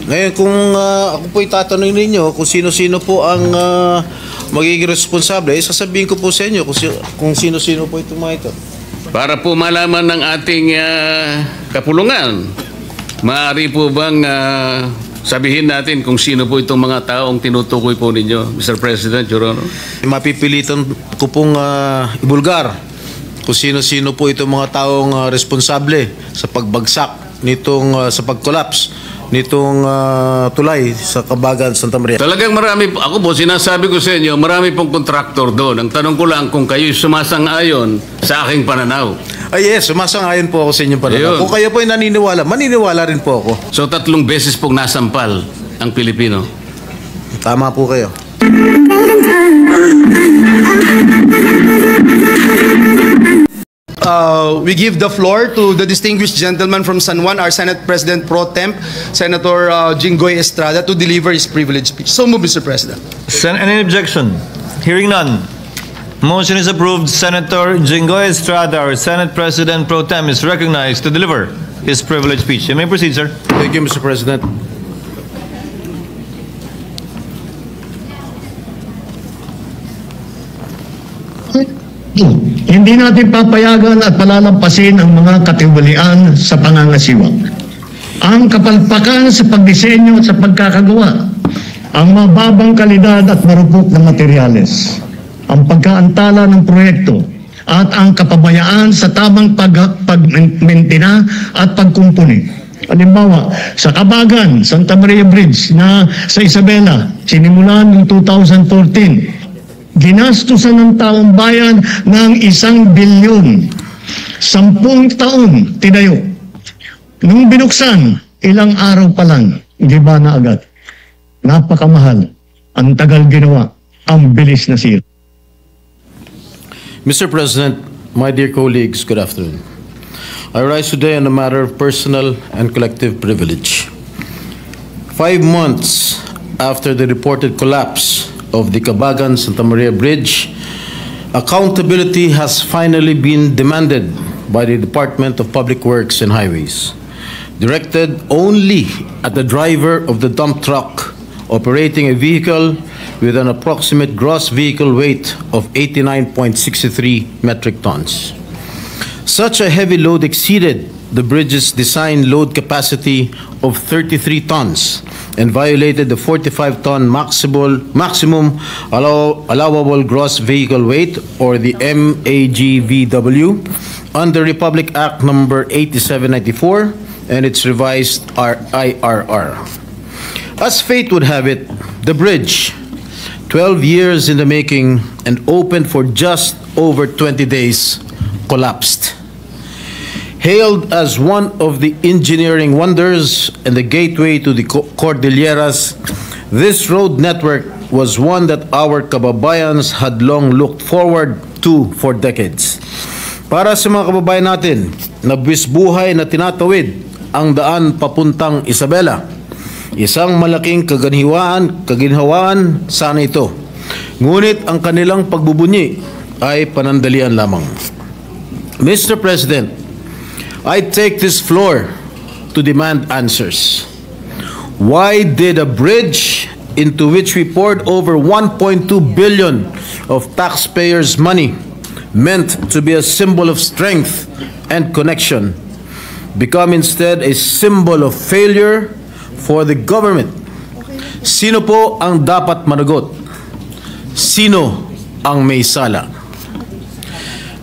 Ngayon, kung ako po itatanungin ninyo kung sino-sino po ang magiging responsable, sasabihin ko po sa inyo kung sino-sino po itong mga ito. Para po malaman ng ating kapulungan, maaari po bang sabihin natin kung sino po itong mga taong tinutukoy po ninyo, Mr. President, Your Honor? Mapipilitan ko pong ibulgar kung sino-sino po itong mga taong responsable sa pagbagsak nitong, sa pag-collapse nitong tulay sa Kabagan, Santa Maria. Talagang marami, ako po sinasabi ko sa inyo, marami pong kontraktor doon. Ang tanong ko lang kung kayo sumasang-ayon sa aking pananaw. Ay yes, sumasang-ayon po ako sa inyong pananaw. Ayun. Kung kayo po ay naniniwala, maniniwala rin po ako. So 3 beses pong nasampal ang Pilipino. Tama po kayo. We give the floor to the distinguished gentleman from San Juan, our Senate President Pro Temp, Senator Jinggoy Estrada, to deliver his privileged speech. So move, Mr. President. Any objection? Hearing none. Motion is approved. Senator Jinggoy Estrada, our Senate President Pro Tem, is recognized to deliver his privileged speech. You may proceed, sir. Thank you, Mr. President. Hindi natin papayagan at palalampasin ang mga katiwalian sa pangangasiwa. Ang kapalpakan sa pagdisenyo at sa pagkakagawa, ang mababang kalidad at marupok na materyales, ang pagkaantala ng proyekto, at ang kapabayaan sa tamang pagmentina at pagkumpuni. Halimbawa, sa Kabagan, Santa Maria Bridge na sa Isabela, sinimulan noong 2014, ginastusan ng taong bayan ng 1 bilyon. 10 taon tinayo. Nung binuksan, ilang araw pa lang, giba na agad. Napakamahal. Ang tagal ginawa. Ang bilis na sira. Mr. President, my dear colleagues, good afternoon. I rise today on a matter of personal and collective privilege. 5 months after the reported collapse of the Kabagan Santa Maria Bridge, accountability has finally been demanded by the Department of Public Works and Highways, directed only at the driver of the dump truck operating a vehicle with an approximate gross vehicle weight of 89.63 metric tons. Such a heavy load exceeded the bridge's design load capacity of 33 tons and violated the 45-ton maximum allowable gross vehicle weight, or the MAGVW, under Republic Act number 8794 and its revised IRR. As fate would have it, the bridge, 12 years in the making and opened for just over 20 days, collapsed. Hailed as one of the engineering wonders and the gateway to the Cordilleras, this road network was one that our kababayans had long looked forward to for decades. Para sa mga kababayan natin na buhay na tinatawid ang daan papuntang Isabela, isang malaking kaginhawaan sana ito. Ngunit ang kanilang pagbubunyi ay panandalian lamang. Mr. President, I take this floor to demand answers. Why did a bridge into which we poured over 1.2 billion of taxpayers' money, meant to be a symbol of strength and connection, become instead a symbol of failure for the government? Sino po ang dapat managot? Sino ang may sala?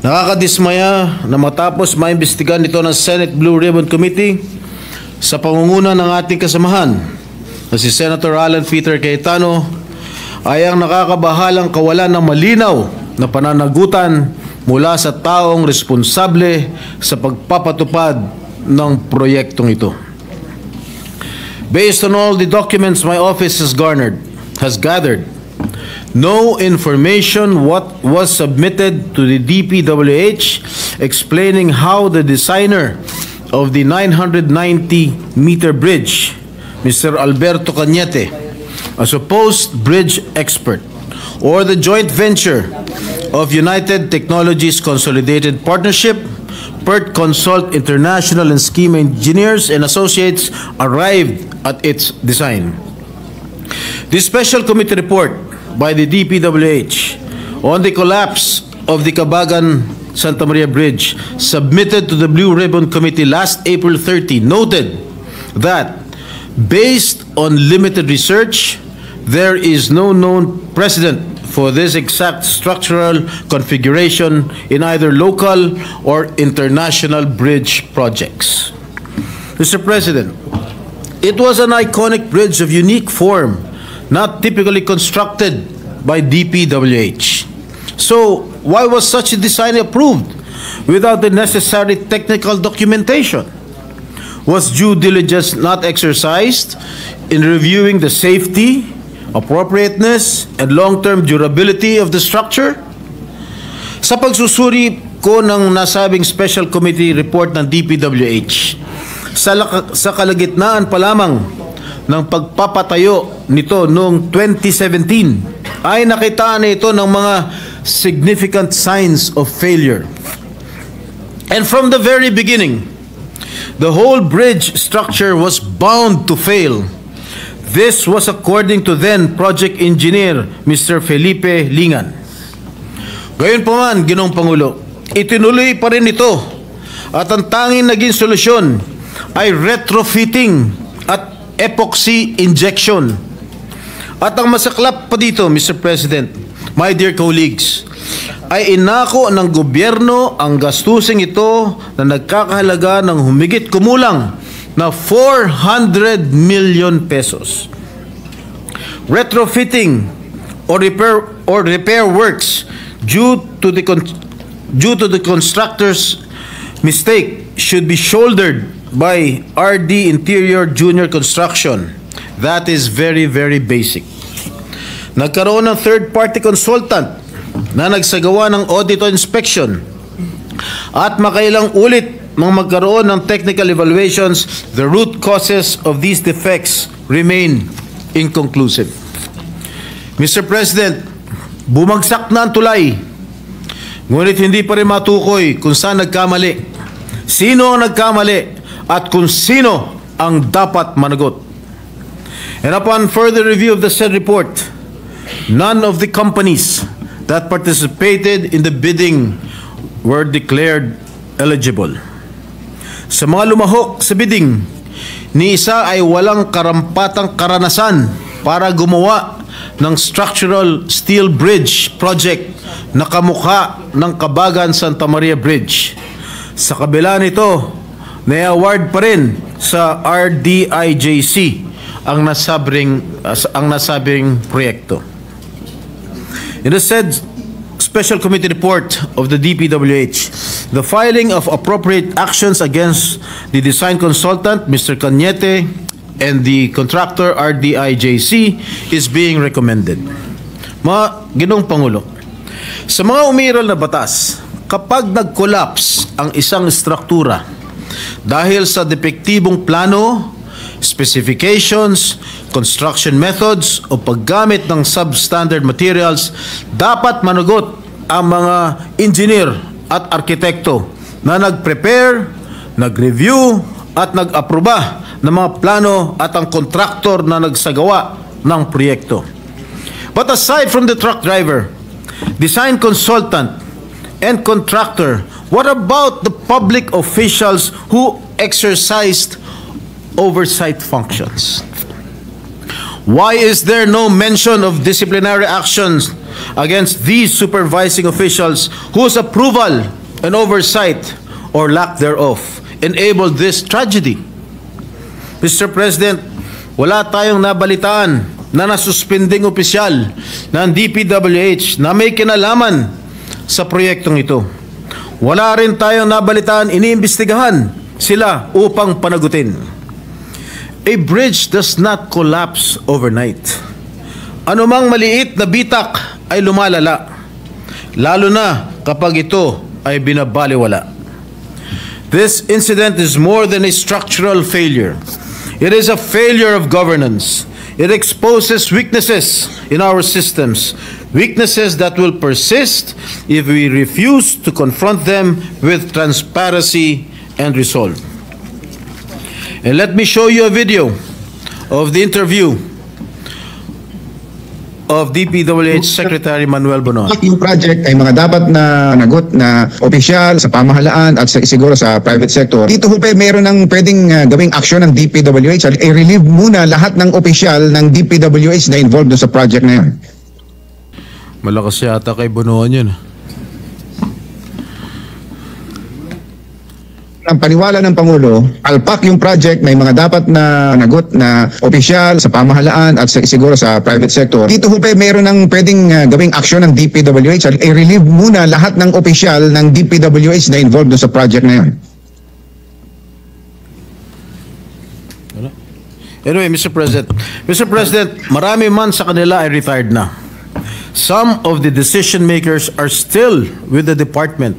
Nakakadismaya na matapos maimbestigan ito ng Senate Blue Ribbon Committee sa pangunguna ng ating kasamahan na si Senator Alan Peter Cayetano, ay ang nakakabahalang kawalan ng malinaw na pananagutan mula sa taong responsable sa pagpapatupad ng proyektong ito. Based on all the documents my office has gathered, no information was submitted to the DPWH explaining how the designer of the 990-meter bridge, Mr. Alberto Cañete, a supposed bridge expert, or the joint venture of United Technologies Consolidated Partnership, PERT Consult International and Scheme Engineers and Associates, arrived at its design. The special committee report by the DPWH on the collapse of the Cabagan Santa Maria Bridge submitted to the Blue Ribbon Committee last April 30 noted that based on limited research, there is no known precedent for this exact structural configuration in either local or international bridge projects. Mr. President, it was an iconic bridge of unique form, not typically constructed by DPWH. So, why was such a design approved without the necessary technical documentation? Was due diligence not exercised in reviewing the safety, appropriateness, and long-term durability of the structure? Sa pagsusuri ko ng nasabing special committee report ng DPWH, sa kalagitnaan pa lamang ng pagpapatayo nito noong 2017, ay nakitaan ito ng mga significant signs of failure. And from the very beginning, the whole bridge structure was bound to fail. This was according to then project engineer Mr. Felipe Lingan. Gayunpaman, Ginoong Pangulo, itinuloy pa rin ito at ang tanging naging solusyon ay retrofitting at epoxy injection. At ang masaklap pa dito, Mr. President, my dear colleagues, ay inako ng gobyerno ang gastusing ito na nagkakahalaga ng humigit kumulang na 400 million pesos. Retrofitting or repair works due to the constructor's mistake should be shouldered by RD Interior Junior Construction. That is very, very basic. Nagkaroon ng third-party consultant na nagsagawa ng audit o inspection at makailang ulit magkaroon ng technical evaluations, the root causes of these defects remain inconclusive. Mr. President, bumagsak na ang tulay, ngunit hindi pa rin matukoy kung saan nagkamali, sino ang nagkamali, at kung sino ang dapat managot. And upon further review of the said report, none of the companies that participated in the bidding were declared eligible. Sa mga lumahok sa bidding, ni isa ay walang karampatang karanasan para gumawa ng structural steel bridge project na kamukha ng Cabagan Santa Maria Bridge. Sa kabila nito, na-award pa rin sa RDIJC ang nasabing proyekto. In the said Special Committee report of the DPWH, the filing of appropriate actions against the design consultant, Mr. Cañete, and the contractor, RDIJC, is being recommended. Mga Ginoong Pangulo, sa mga umiral na batas, kapag nag-collapse ang isang struktura dahil sa depektibong plano, specifications, construction methods o paggamit ng substandard materials, dapat managot ang mga engineer at arkitekto na nag-prepare, nag-review at nag-aproba ng mga plano at ang kontraktor na nagsagawa ng proyekto. But aside from the truck driver, design consultant, and contractor, what about the public officials who exercised oversight functions? Why is there no mention of disciplinary actions against these supervising officials whose approval and oversight or lack thereof enabled this tragedy? Mr. President, wala tayong nabalitaan na nasuspending opisyal ng DPWH na may kinalaman sa proyektong ito. Wala rin tayong nabalitaan, iniimbestigahan sila upang panagutin. A bridge does not collapse overnight. Anumang maliit na bitak ay lumalala, lalo na kapag ito ay binabaliwala. This incident is more than a structural failure. It is a failure of governance. It exposes weaknesses in our systems, weaknesses that will persist if we refuse to confront them with transparency and resolve. And let me show you a video of the interview of DPWH Secretary Manuel Bonoan. Yung project ay mga dapat na nagot na opisyal sa pamahalaan at siguro sa private sector. Dito ho pa meron ng pwedeng gawing aksyon ng DPWH. I-relieve muna lahat ng opisyal ng DPWH na involved doon sa project na yun. Malakas yata kay Bonoan yun. Ang paniwala ng Pangulo, alpak yung project, may mga dapat na nagot na opisyal sa pamahalaan at siguro sa private sector. Dito ho pa meron ng pwedeng gawing aksyon ng DPWH. I-relieve muna lahat ng opisyal ng DPWH na involved doon sa project na yun. Anyway, Mr. President, marami man sa kanila ay retired na. Some of the decision makers are still with the department.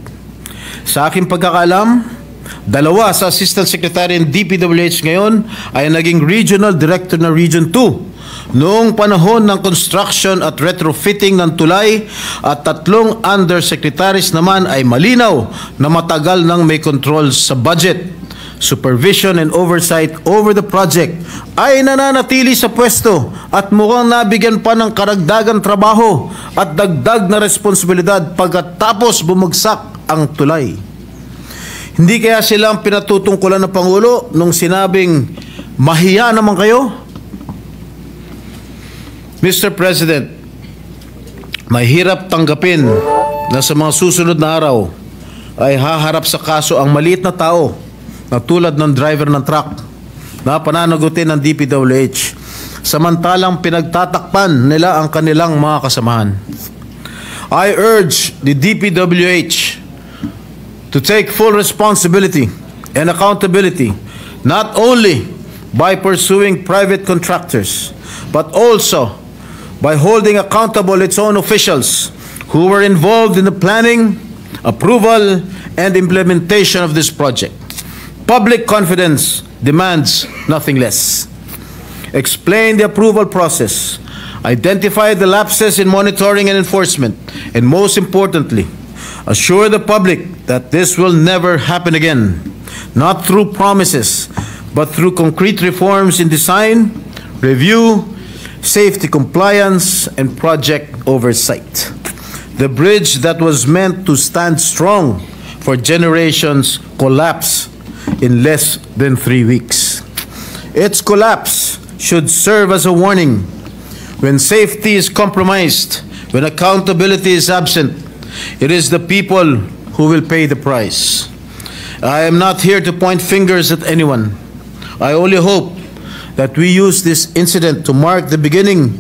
Sa aking pagkakaalam, dalawa sa Assistant Secretary ng DPWH ngayon ay naging Regional Director ng Region 2 noong panahon ng construction at retrofitting ng tulay, at 3 undersecretaries naman ay malinaw na matagal nang may control sa budget, supervision and oversight over the project, ay nananatili sa pwesto at mukhang nabigyan pa ng karagdagang trabaho at dagdag na responsibilidad pagkatapos bumagsak ang tulay. Hindi kaya sila ang pinatutungkulan ng Pangulo nung sinabing, mahiya naman kayo? Mr. President, mahirap tanggapin na sa mga susunod na araw ay haharap sa kaso ang maliit na tao na tulad ng driver ng truck na pananagutin ng DPWH, samantalang pinagtatakpan nila ang kanilang mga kasamahan. I urge the DPWH to take full responsibility and accountability, not only by pursuing private contractors, but also by holding accountable its own officials who were involved in the planning, approval, and implementation of this project. Public confidence demands nothing less. Explain the approval process, identify the lapses in monitoring and enforcement, and most importantly, assure the public that this will never happen again, not through promises, but through concrete reforms in design, review, safety compliance, and project oversight. The bridge that was meant to stand strong for generations collapsed in less than 3 weeks. Its collapse should serve as a warning. When safety is compromised, when accountability is absent, it is the people who will pay the price. I am not here to point fingers at anyone. I only hope that we use this incident to mark the beginning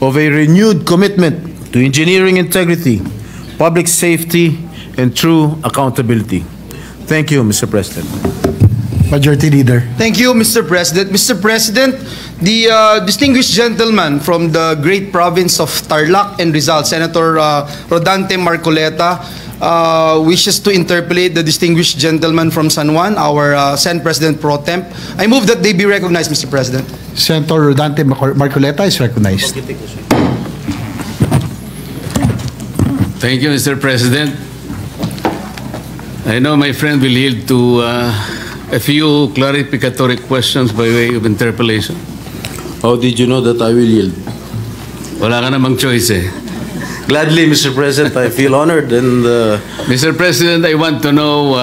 of a renewed commitment to engineering integrity, public safety, and true accountability. Thank you, Mr. President. Majority Leader. Thank you, Mr. President. Mr. President, the distinguished gentleman from the great province of Tarlac and Rizal, Senator Rodante Marcoleta, wishes to interpolate the distinguished gentleman from San Juan, our Senate President Pro Temp. I move that they be recognized, Mr. President. Senator Rodante Marcoleta is recognized. Thank you, Mr. President. I know my friend will yield to a few clarificatory questions by way of interpellation. How did you know that I will yield? Wala ka namang choice eh. Gladly, Mr. President, I feel honored and Mr. President, I want to know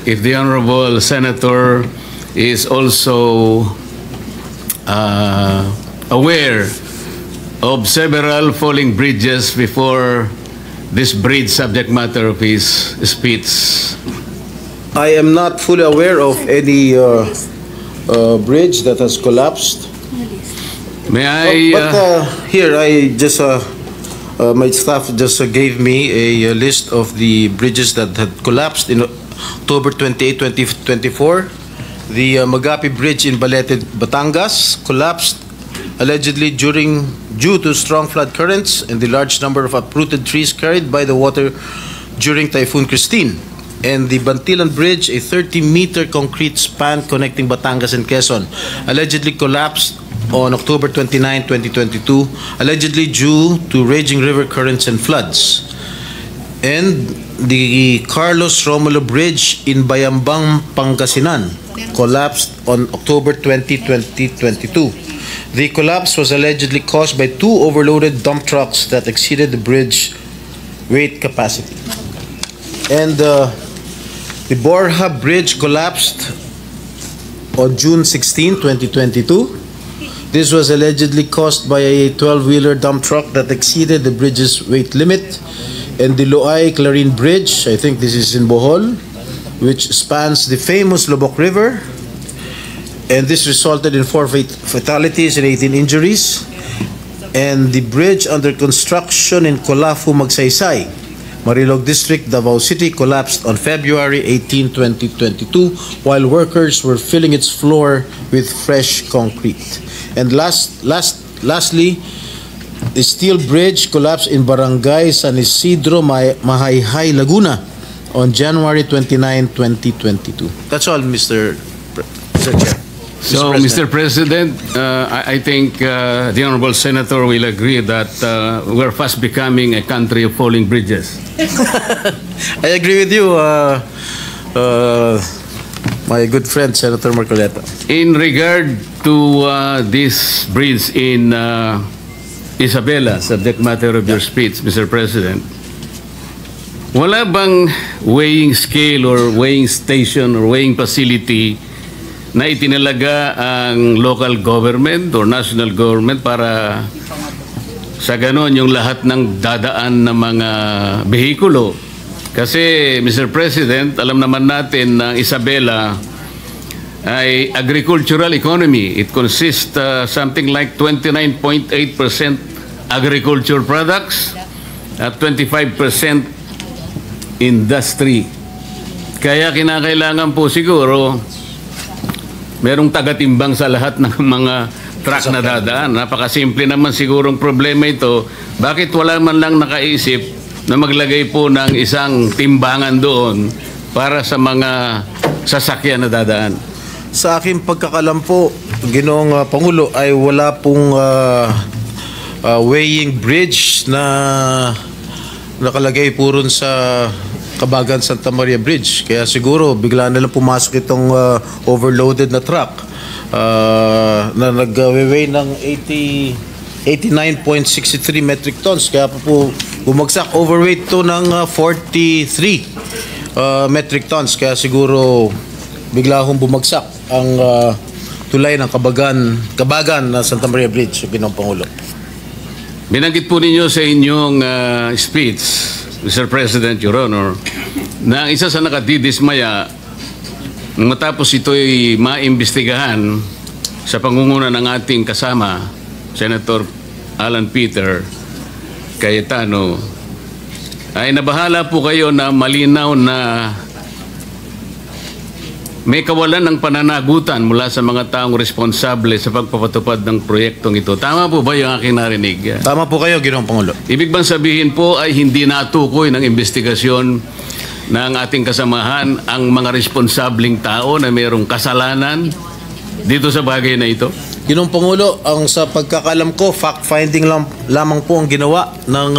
if the Honorable Senator is also aware of several falling bridges before this bridge subject matter of his speech. I am not fully aware of any bridge that has collapsed. May I... Here, I just my staff just gave me a list of the bridges that had collapsed in October 28, 2024. The Magapi Bridge in Balete, Batangas collapsed allegedly due to strong flood currents and the large number of uprooted trees carried by the water during Typhoon Christine. And the Bantilan Bridge, a 30-meter concrete span connecting Batangas and Quezon, allegedly collapsed on October 29, 2022, allegedly due to raging river currents and floods. And the Carlos Romulo Bridge in Bayambang, Pangasinan collapsed on October 20, 2022. The collapse was allegedly caused by two overloaded dump trucks that exceeded the bridge weight capacity. And the Borja Bridge collapsed on June 16, 2022. This was allegedly caused by a 12-wheeler dump truck that exceeded the bridge's weight limit. And the Loay-Clarin Bridge, I think this is in Bohol, which spans the famous Lubok River. And this resulted in 4 fatalities and 18 injuries. And the bridge under construction in Colafu, Magsaysay, Marilog District, Davao City, collapsed on February 18, 2022, while workers were filling its floor with fresh concrete. And lastly, the steel bridge collapsed in Barangay San Isidro, Mahayhay, Laguna on January 29, 2022. That's all, Mr. Chair. So, Mr. President, I think the Honorable Senator will agree that we're fast becoming a country of falling bridges. I agree with you, my good friend, Senator Marcoleta. In regard to this bridge in Isabela, subject matter of your speech, Mr. President, wala bang weighing scale or weighing station or weighing facility na itinalaga ang local government or national government para sa ganon yung lahat ng dadaan na mga behikulo? Kasi, Mr. President, alam naman natin na Isabela ay agricultural economy. It consists something like 29.8% agriculture products at 25% industry. Kaya kinakailangan po siguro merong tagatimbang sa lahat ng mga truck na dadaan. Napakasimple naman sigurong problema ito. Bakit wala man lang nakaisip na maglagay po ng isang timbangan doon para sa mga sasakyan na dadaan? Sa aking pagkakalam po, Ginoong Pangulo, ay wala pong weighing bridge na nakalagay po rin sa Kabagan Santa Maria Bridge. Kaya siguro bigla na lang pumasok itong overloaded na truck na nag-weigh ng 89.63 metric tons. Kaya po bumagsak, overweight to ng 43 metric tons. Kaya siguro bigla hong bumagsak ang tulay ng Kabagan na Santa Maria Bridge, Ginoong Pangulo. Binanggit po ninyo sa inyong speech, Mr. President, Your Honor, na isa sa nakadidismaya matapos ito'y maimbestigahan sa pangunguna ng ating kasama, Senator Alan Peter Cayetano, ay nabahala po kayo na malinaw na may kawalan ng pananagutan mula sa mga taong responsable sa pagpapatupad ng proyektong ito. Tama po ba yung aking narinig? Tama po kayo, Ginoong Pangulo. Ibig bang sabihin po ay hindi natukoy ng investigasyon ng ating kasamahan ang mga responsabling tao na mayroong kasalanan dito sa bagay na ito? Ginoong Pangulo, ang sa pagkakalam ko, fact-finding lamang po ang ginawa ng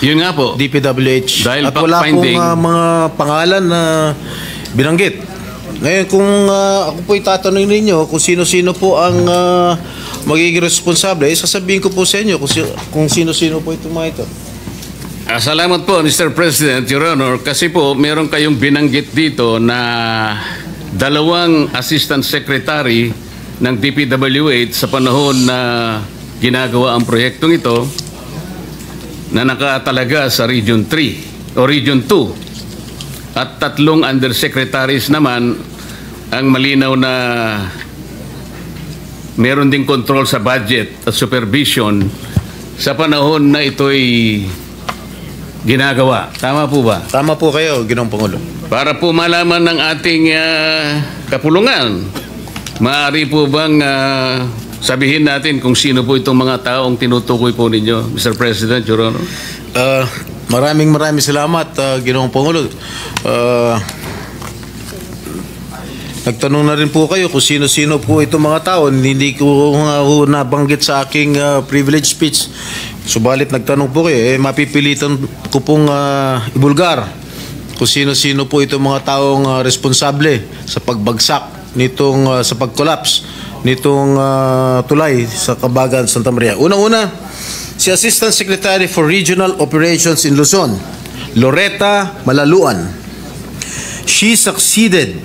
yun nga po, DPWH. dahil at wala pong mga pangalan na binanggit. Ngayon, kung ako po itatanong ninyo kung sino-sino po ang magiging responsable, sasabihin ko po sa inyo kung sino-sino po itong mga ito. Salamat po, Mr. President, Your Honor, kasi po meron kayong binanggit dito na dalawang Assistant Secretary ng DPWH sa panahon na ginagawa ang proyektong ito na nakatalaga sa Region 3 o Region 2 at 3 undersecretaries naman ang malinaw na meron ding control sa budget at supervision sa panahon na ito'y ginagawa. Tama po ba? Tama po kayo, Ginoong Pangulo. Para po malaman ng ating kapulungan, maaari po bang sabihin natin kung sino po itong mga taong tinutukoy po ninyo, Mr. President, Your Honor? Maraming salamat, Ginoong Pangulo. Nagtanong na rin po kayo kung sino-sino po itong mga tao. Hindi ko nabanggit sa aking privilege speech. Subalit nagtanong po kayo, mapipilitan ko pong ibulgar kung sino-sino po itong mga taong responsable sa pagbagsak nitong sa pag-collapse nitong tulay sa Kabagan, Santa Maria. Una-una, si Assistant Secretary for Regional Operations in Luzon, Loretta Malaluan. She succeeded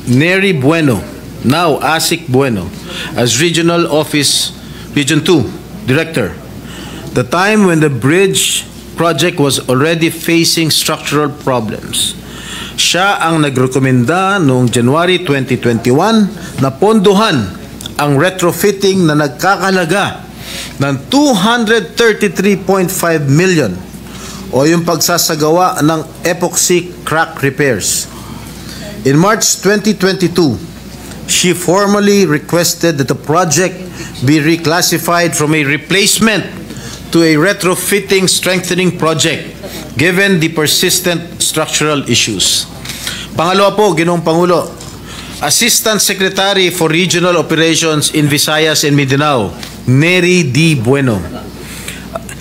Neri Bueno, now Asik Bueno, as Region 2 Director. The time when the bridge project was already facing structural problems. Siya ang nagrekomenda noong January 2021 na pondohan ang retrofitting na nagkakalaga ng 233.5 million o yung pagsasagawa ng epoxy crack repairs. In March 2022, she formally requested that the project be reclassified from a replacement to a retrofitting strengthening project given the persistent structural issues. Pangalawa po, Ginoong Pangulo, Assistant Secretary for Regional Operations in Visayas and Mindanao, Neri D. Bueno.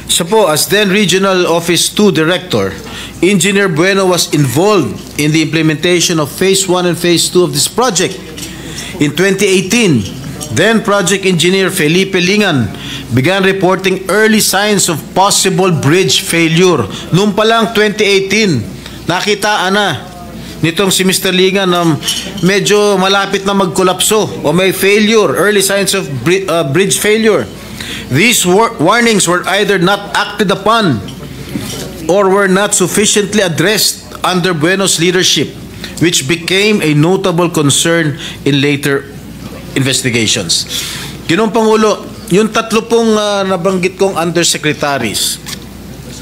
Siya po, as then Regional Office 2 Director, Engineer Bueno was involved in the implementation of Phase 1 and Phase 2 of this project. In 2018, then Project Engineer Felipe Lingan began reporting early signs of possible bridge failure. Noong pa lang 2018, nakitaan na nitong si Mr. Lingan na medyo malapit na magkolapso o may failure, early signs of bridge failure. These warnings were either not acted upon or were not sufficiently addressed under Bueno's leadership, which became a notable concern in later investigations. Ginoong Pangulo, yung tatlo pong nabanggit kong undersecretaries,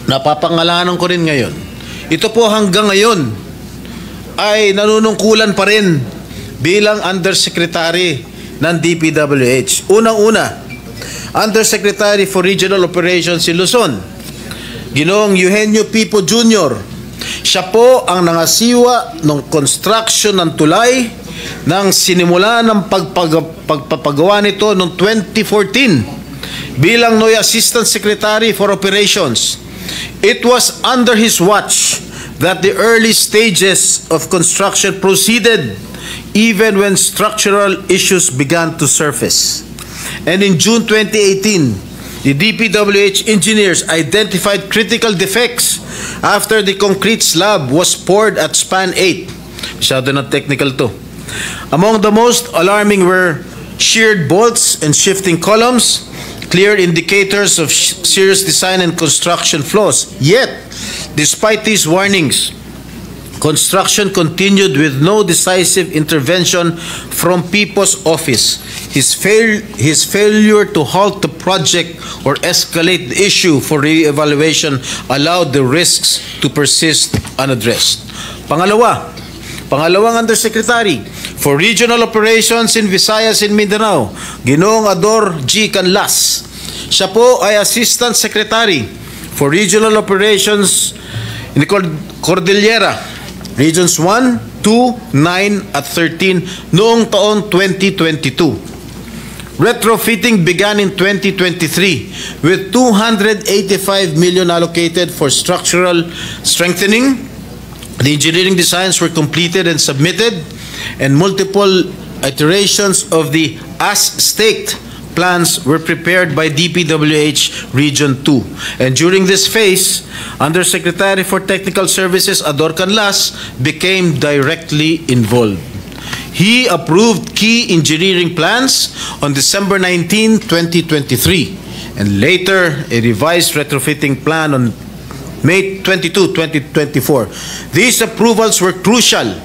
napapangalanan ko rin ngayon, ito po hanggang ngayon ay nanunungkulan pa rin bilang undersecretary ng DPWH. Unang-una, Undersecretary for Regional Operations in Luzon, Ginoong Eugenio Pipo Jr. Siya po ang nangasiwa ng construction ng tulay nang sinimula ng pagpapagawa nito noong 2014 bilang NOI Assistant Secretary for Operations. It was under his watch that the early stages of construction proceeded even when structural issues began to surface. And in June 2018, the DPWH engineers identified critical defects after the concrete slab was poured at span 8. Masyado na technical to. Among the most alarming were sheared bolts and shifting columns, clear indicators of serious design and construction flaws. Yet, despite these warnings, construction continued with no decisive intervention from Pipo's office. His failure to halt the project or escalate the issue for re-evaluation allowed the risks to persist unaddressed. Pangalawang Undersecretary for Regional Operations in Visayas and Mindanao, Ginoong Ador G. Canlas. Siya po ay Assistant Secretary for Regional Operations in the Cordillera, Regions 1, 2, 9 at 13 noong taong 2022. Retrofitting began in 2023 with 285 million allocated for structural strengthening. The engineering designs were completed and submitted, and multiple iterations of the as-staked plans were prepared by DPWH Region 2. And during this phase, Undersecretary for Technical Services Ador Canlas became directly involved. He approved key engineering plans on December 19, 2023, and later a revised retrofitting plan on May 22, 2024. These approvals were crucial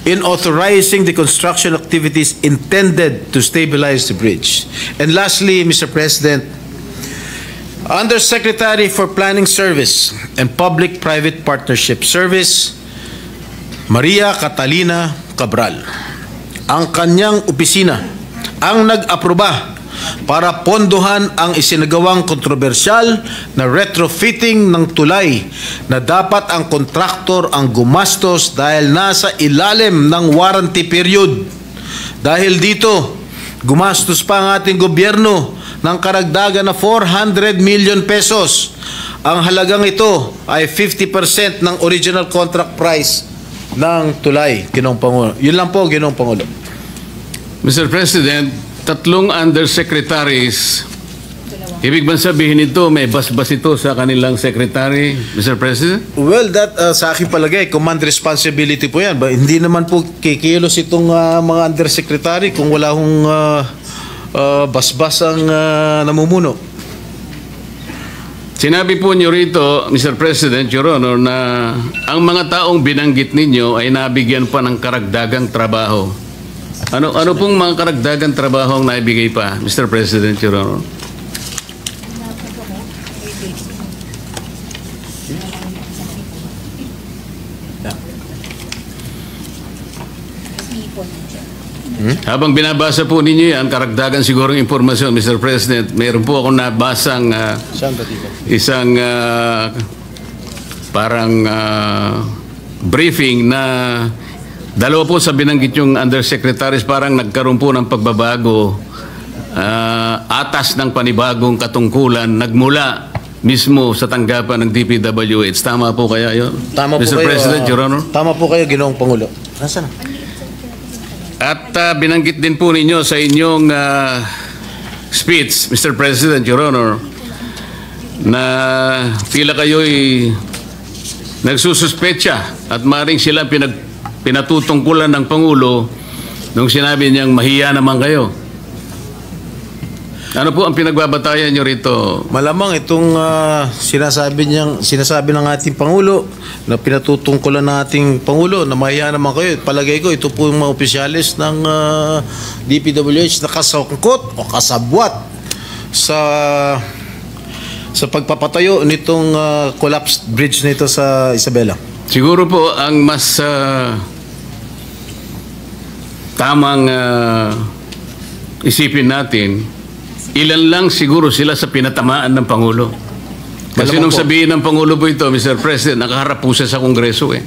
in authorizing the construction activities intended to stabilize the bridge. And lastly, Mr. President, Undersecretary for Planning Service and Public-Private Partnership Service, Maria Catalina Cabral. Ang kanyang opisina ang nag-aproba para pondohan ang isinagawang kontrobersyal na retrofitting ng tulay na dapat ang kontraktor ang gumastos dahil nasa ilalim ng warranty period. Dahil dito, gumastos pa ang ating gobyerno ng karagdagan na 400 million pesos. Ang halagang ito ay 50% ng original contract price ng tulay, Ginoong Pangulo. Yun lang po, Ginoong Pangulo. Mr. President, tatlong undersecretaries, ibig bang sabihin ito, may basbas ito sa kanilang secretary, Mr. President? Well, that sa aking palagay, command responsibility po yan. Hindi naman po kikilos itong mga undersecretary kung wala hong basbas ang namumuno. Sinabi po niyo rito, Mr. President, Your Honor, na ang mga taong binanggit ninyo ay nabigyan pa ng karagdagang trabaho. Ano pong mga karagdagang trabaho ang naibigay pa, Mr. President, Your Honor? Habang binabasa po ninyo yan, karagdagan sigurong impormasyon, Mr. President, mayroon po akong nabasang isang briefing na dalawa po sa binanggit yung undersecretaries parang nagkaroon po ng pagbabago, atas ng panibagong katungkulan, nagmula mismo sa tanggapan ng DPWH. Tama po kaya yun? Tama po Mr. kayo, President, Your Honor? Tama po kayo, Ginoong Pangulo. Nasaan? At binanggit din po ninyo sa inyong speech, Mr. President, Your Honor, na tila kayo'y nagsususpecha at maring sila pinatutungkulan ng Pangulo nung sinabi niyang mahiya naman kayo. Ano po ang pinagbabatayan niyo rito? Malamang itong sinasabi ng ating Pangulo na pinatutungkulan ng ating Pangulo na mahiya naman kayo. Palagay ko ito po yung mga opisyalis ng DPWH na kasangkot o kasabwat sa pagpapatayo nitong collapsed bridge nito sa Isabela. Siguro po ang mas tamang isipin natin, ilan lang siguro sila sa pinatamaan ng Pangulo. Kasi nung sabihin ng Pangulo po ito, Mr. President, nakaharap po siya sa Kongreso eh.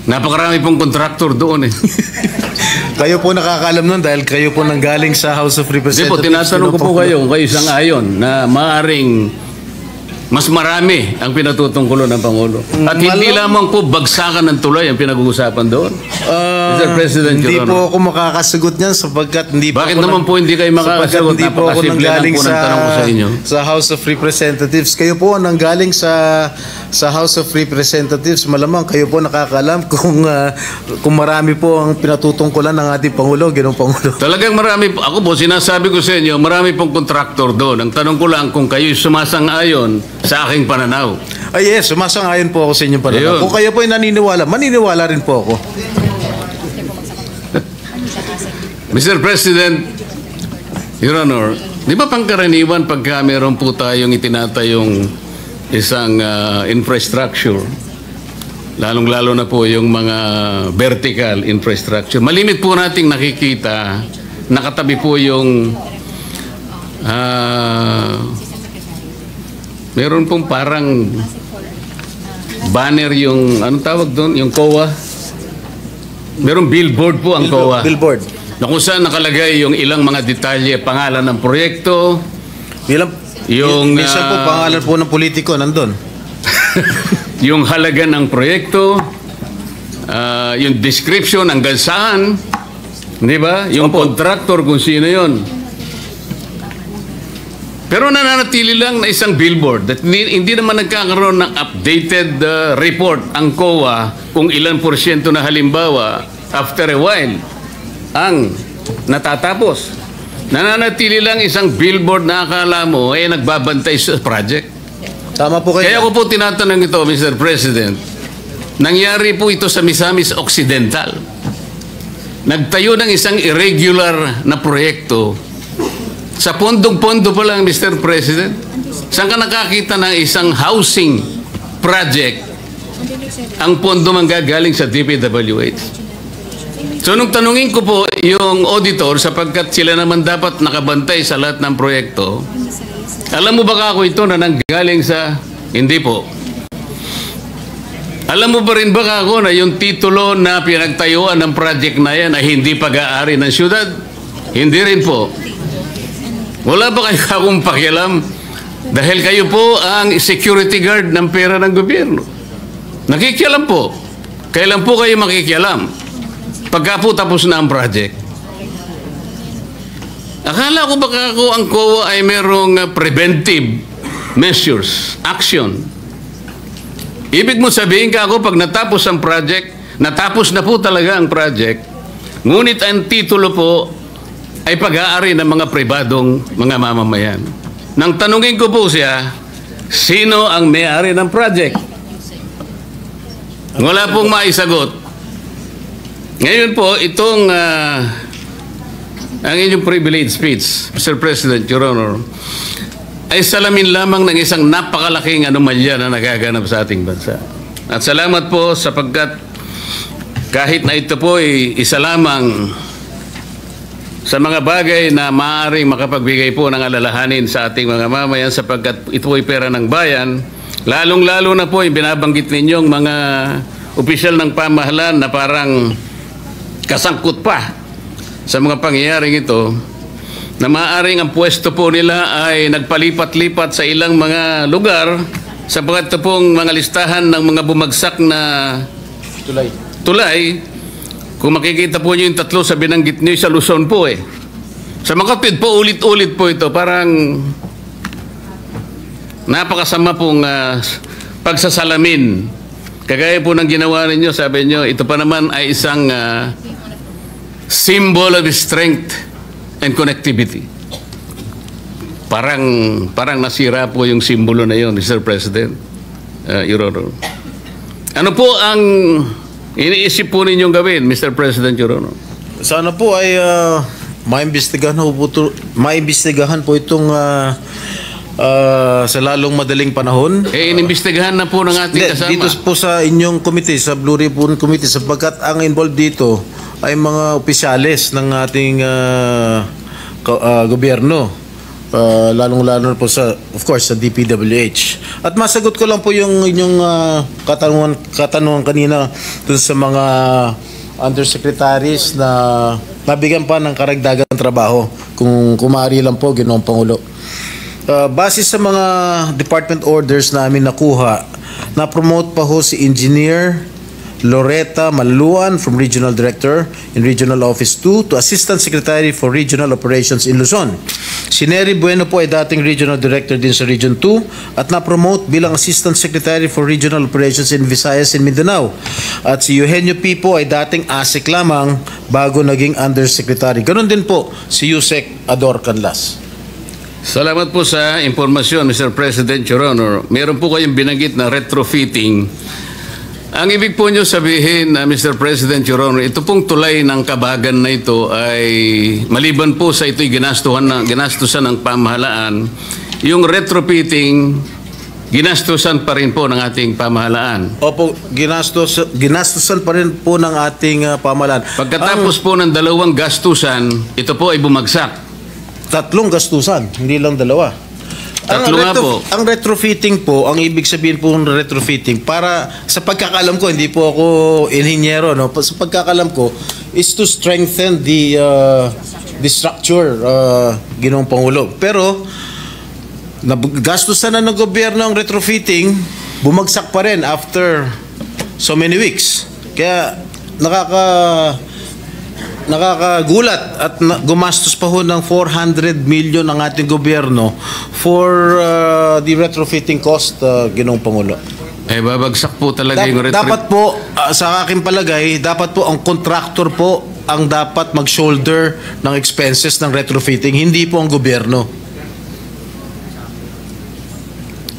Napakarami pong kontraktor doon eh. Kayo po nakakalam nun dahil kayo po nanggaling sa House of Hindi Representatives. po, tinatanong ko po kayo kung kayo isang ayon na maaring mas marami ang pinatutungkulo ng Pangulo. At hindi lamang po bagsakan ng tulay ang pinag-uusapan doon. Mr. President, Hindi Your po Honor. ako makakasagot niyan sapagkat hindi po Bakit ako naman po hindi kayo makakasagot? hindi po ako Napakasimple lang nanggaling po ng tanong ko sa inyo. sa House of Representatives. Kayo po ang nanggaling sa House of Representatives. Malamang kayo po nakakalam kung marami po ang pinatutungkulan ng ating Pangulo, Ginoong Pangulo. Talagang marami po. Ako po, sinasabi ko sa inyo, marami pong kontraktor doon. Ang tanong ko lang kung kayo sumasang-ayon sa aking pananaw. Ay yes, sumasang-ayon po ako sa inyong pananaw. Ayun. Kung kayo po ay naniniwala, maniniwala rin po ako. Mr. President, Your Honor, di ba pangkaraniwan pagka meron po tayong itinatayong isang infrastructure, lalong-lalo na po yung mga vertical infrastructure, malimit po nating nakikita, nakatabi po yung meron pong parang banner yung, anong tawag doon? Yung COA. Merong billboard po ang COA. Billboard. Na kung saan nakalagay yung ilang mga detalye, pangalan ng proyekto. Minsan po pangalan po ng politiko nandun. Yung halaga ng proyekto, yung description hanggang saan, di ba? Yung contractor kung sino yon. Pero nananatili lang na isang billboard at hindi naman nagkakaroon ng updated report ang COA kung ilan porsyento na halimbawa after a while ang natatapos. Nananatili lang isang billboard na akala mo ay nagbabantay sa project. Tama po kayo. Kaya ko po tinatanong ito, Mr. President, nangyari po ito sa Misamis Occidental. Nagtayo ng isang irregular na proyekto. Sa pondong-pondo pa lang, Mr. President, saan ka nakakita ng isang housing project ang pondo manggagaling sa DPWH? So, nung tanungin ko po yung auditor, sapagkat sila naman dapat nakabantay sa lahat ng proyekto, alam mo ba ako ito na nanggaling sa... Hindi po. Alam mo ba rin ba ako na yung titulo na pinagtayuan ng project na yan ay hindi pag-aari ng syudad? Hindi rin po. Wala ba kayo akong pakialam? Dahil kayo po ang security guard ng pera ng gobyerno. Nakikialam po. Kailan po kayo makikialam? Pagka po tapos na ang project. Akala ko baka ang COA ay merong preventive measures, action. Ibig mo sabihin ka ako pag natapos ang project, natapos na po talaga ang project, ngunit ang titulo po ay pag-aari ng mga pribadong mga mamamayan. Nang tanungin ko po siya, sino ang may-ari ng project? Wala pong maisagot. Ngayon po, itong ang inyong privilege speech, Mr. President, Your Honor, ay salamin lamang ng isang napakalaking anomalya na nagaganap sa ating bansa. At salamat po sapagkat kahit na ito po ay isa lamang sa mga bagay na maaaring makapagbigay po ng alalahanin sa ating mga mamayan sapagkat ito ay pera ng bayan, lalong-lalo na po yung binabanggit ninyong mga opisyal ng pamahalaan na parang kasangkot pa sa mga pangyayaring ito, na maaaring ang pwesto po nila ay nagpalipat-lipat sa ilang mga lugar sapagkat ito pong mga listahan ng mga bumagsak na tulay. Kung makikita po nyo yung tatlo sa binanggit nyo sa Luzon po eh. Sa mga kapit po, ulit-ulit po ito. Parang napakasama pong pagsasalamin. Kagaya po ng ginawa ninyo, sabi nyo, ito pa naman ay isang symbol of strength and connectivity. Parang nasira po yung simbolo na yun, Mr. President, Your Honor. Ano po ang iniisip po ninyong gawin, Mr. President, Your Honor? Sana po ay maimbestigahan po itong sa lalong madaling panahon. Inimbestigahan na po ng ating kasama. Dito po sa inyong committee, sa Blue Ribbon Committee, sapagkat ang involved dito ay mga opisyalis ng ating gobyerno, lalong-lalo po sa, of course, sa DPWH. At masagot ko lang po yung inyong katanungan kanina dun sa mga undersecretaries na nabigyan pa ng karagdagang trabaho kung kumari lang po, Ginoong Pangulo. Base sa mga department orders namin nakuha, na-promote pa ho si Engineer Loretta Maluan from Regional Director in Regional Office 2 to Assistant Secretary for Regional Operations in Luzon. Si Nery Bueno po ay dating Regional Director din sa Region 2 at na-promote bilang Assistant Secretary for Regional Operations in Visayas and Mindanao. At si Eugenio P. po ay dating ASEC lamang bago naging Undersecretary. Ganon din po si Yusek Ador Canlas. Salamat po sa impormasyon, Mr. President, Your Honor. Meron po kayong binanggit na retrofitting. Ang ibig po nyo sabihin, Mr. President, Your Honor, ito pong tulay ng Kabagan na ito ay maliban po sa ito'y ginastusan ng pamahalaan, yung retrofitting, ginastusan pa rin po ng ating pamahalaan. Opo, ginastusan pa rin po ng ating pamahalaan. Pagkatapos po ng dalawang gastusan, ito po ay bumagsak. Tatlong gastusan, hindi lang dalawa. Tatlo nga po. Ang retrofitting po, ang ibig sabihin po ng retrofitting, para sa pagkakalam ko, hindi po ako inhinyero, no? Sa pagkakalam ko, is to strengthen the structure, Ginoong Pangulo. Pero, gastusan na ng gobyerno ang retrofitting, bumagsak pa rin after so many weeks. Kaya, nakakagulat at gumastos pa ho ng 400 million ang ating gobyerno for the retrofitting cost, Ginoong Pangulo. Babagsak po talaga yung retrofitting. Dapat po, sa aking palagay, dapat po ang contractor po ang dapat mag-shoulder ng expenses ng retrofitting, hindi po ang gobyerno.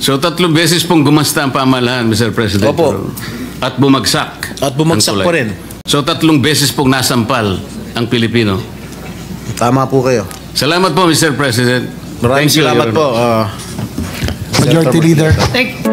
So, 3 beses pong gumasta ang pamahalaan, Mr. President. Opo. At bumagsak. At bumagsak pa rin. So, 3 beses pong nasampal ang Pilipino. Tama po kayo. Salamat po, Mr. President. Maraming salamat po. Majority Leader. Thank